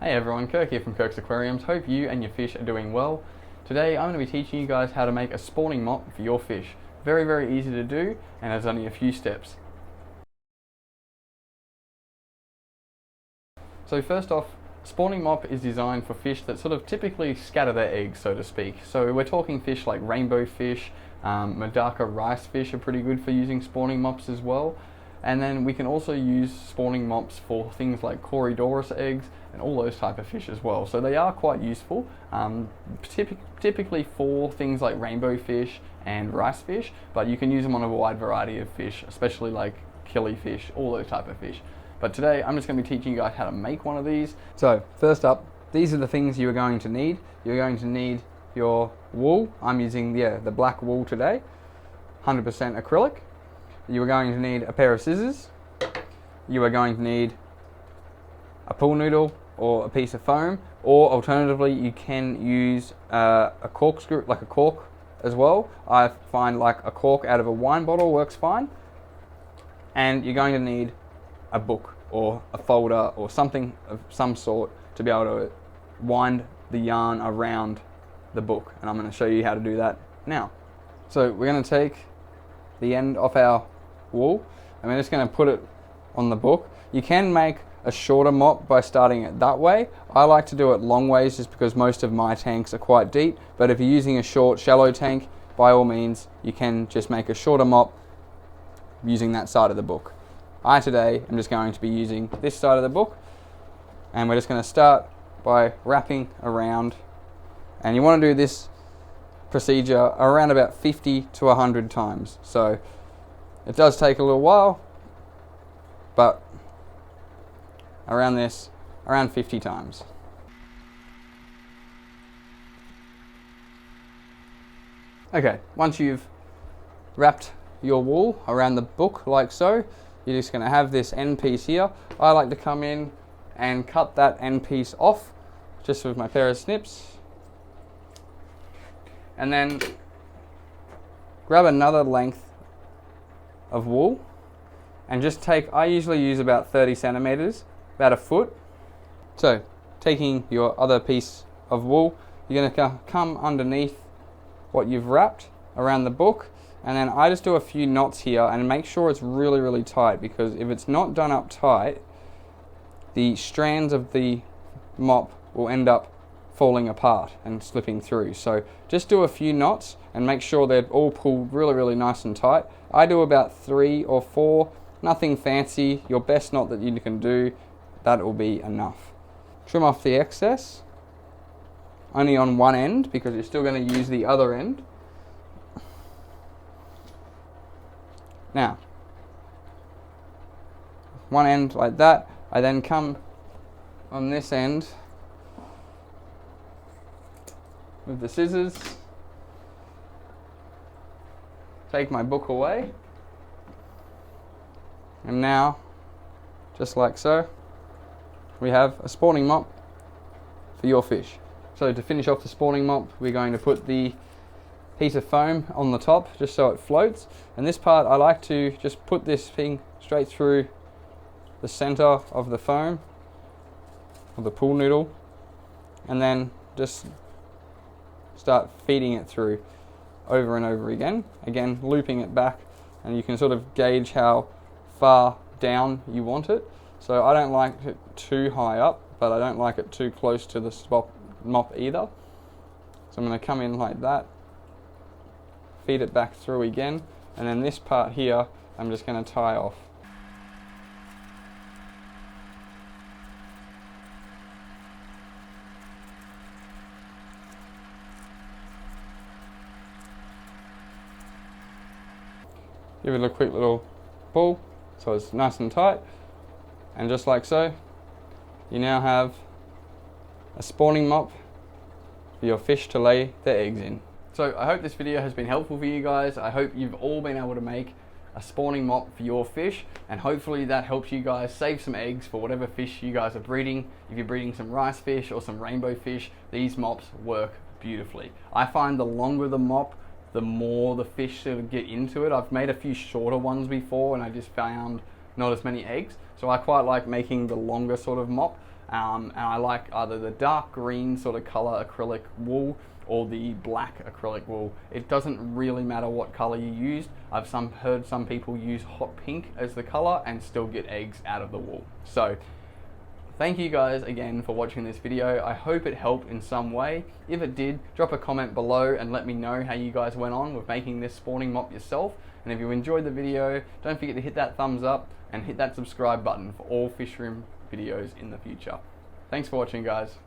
Hey everyone, Kirk here from Kirk's Aquariums. Hope you and your fish are doing well. Today I'm going to be teaching you guys how to make a spawning mop for your fish. Very, very easy to do, and there's only a few steps. So first off, spawning mop is designed for fish that sort of typically scatter their eggs, so to speak. So we're talking fish like rainbow fish, Medaka rice fish are pretty good for using spawning mops as well. And then we can also use spawning mops for things like Corydoras eggs and all those type of fish as well. So they are quite useful, typically for things like rainbow fish and rice fish, but you can use them on a wide variety of fish, especially like killifish, all those type of fish. But today I'm just going to be teaching you guys how to make one of these. So first up, these are the things you're going to need. You're going to need your wool. I'm using the black wool today, 100% acrylic. You are going to need a pair of scissors. You are going to need a pool noodle or a piece of foam, or alternatively you can use a corkscrew, like a cork as well. I find like a cork out of a wine bottle works fine. And you're going to need a book or a folder or something of some sort to be able to wind the yarn around the book, and I'm going to show you how to do that now. So we're going to take the end off our wool and we're just going to put it on the book. You can make a shorter mop by starting it that way. I like to do it long ways just because most of my tanks are quite deep, but if you're using a short shallow tank, by all means you can just make a shorter mop using that side of the book. I today am just going to be using this side of the book, and we're just going to start by wrapping around, and you want to do this procedure around about 50 to 100 times. So it does take a little while, but around 50 times. Okay, once you've wrapped your wool around the book like so, you're just going to have this end piece here. I like to come in and cut that end piece off just with my pair of snips, and then grab another length of wool and just take, I usually use about 30 centimeters, about a foot. So taking your other piece of wool, you're going to come underneath what you've wrapped around the book, and then I just do a few knots here and make sure it's really, really tight, because if it's not done up tight, the strands of the mop will end up falling apart and slipping through. So just do a few knots and make sure they're all pulled really, really nice and tight. I do about 3 or 4, nothing fancy. Your best knot that you can do, that will be enough. Trim off the excess, only on one end because you're still going to use the other end. Now, one end like that, I then come on this end with the scissors, take my book away, and now, just like so, we have a spawning mop for your fish. So to finish off the spawning mop, we're going to put the piece of foam on the top just so it floats, and this part I like to just put this thing straight through the center of the foam, of the pool noodle, and then just start feeding it through over and over again, looping it back, and you can sort of gauge how far down you want it. So I don't like it too high up, but I don't like it too close to the mop either. So I'm going to come in like that, feed it back through again, and then this part here I'm just going to tie off. Give it a quick little pull so it's nice and tight, and just like so, you now have a spawning mop for your fish to lay their eggs in. So I hope this video has been helpful for you guys. I hope you've all been able to make a spawning mop for your fish, and hopefully that helps you guys save some eggs for whatever fish you guys are breeding. If you're breeding some rice fish or some rainbow fish, these mops work beautifully. I find the longer the mop, the more the fish sort of get into it. I've made a few shorter ones before and I just found not as many eggs. So I quite like making the longer sort of mop. and I like either the dark green sort of color acrylic wool or the black acrylic wool. It doesn't really matter what color you use. I've heard some people use hot pink as the color and still get eggs out of the wool. So thank you guys again for watching this video. I hope it helped in some way. If it did, drop a comment below and let me know how you guys went on with making this spawning mop yourself. And if you enjoyed the video, don't forget to hit that thumbs up and hit that subscribe button for all fish room videos in the future. Thanks for watching, guys.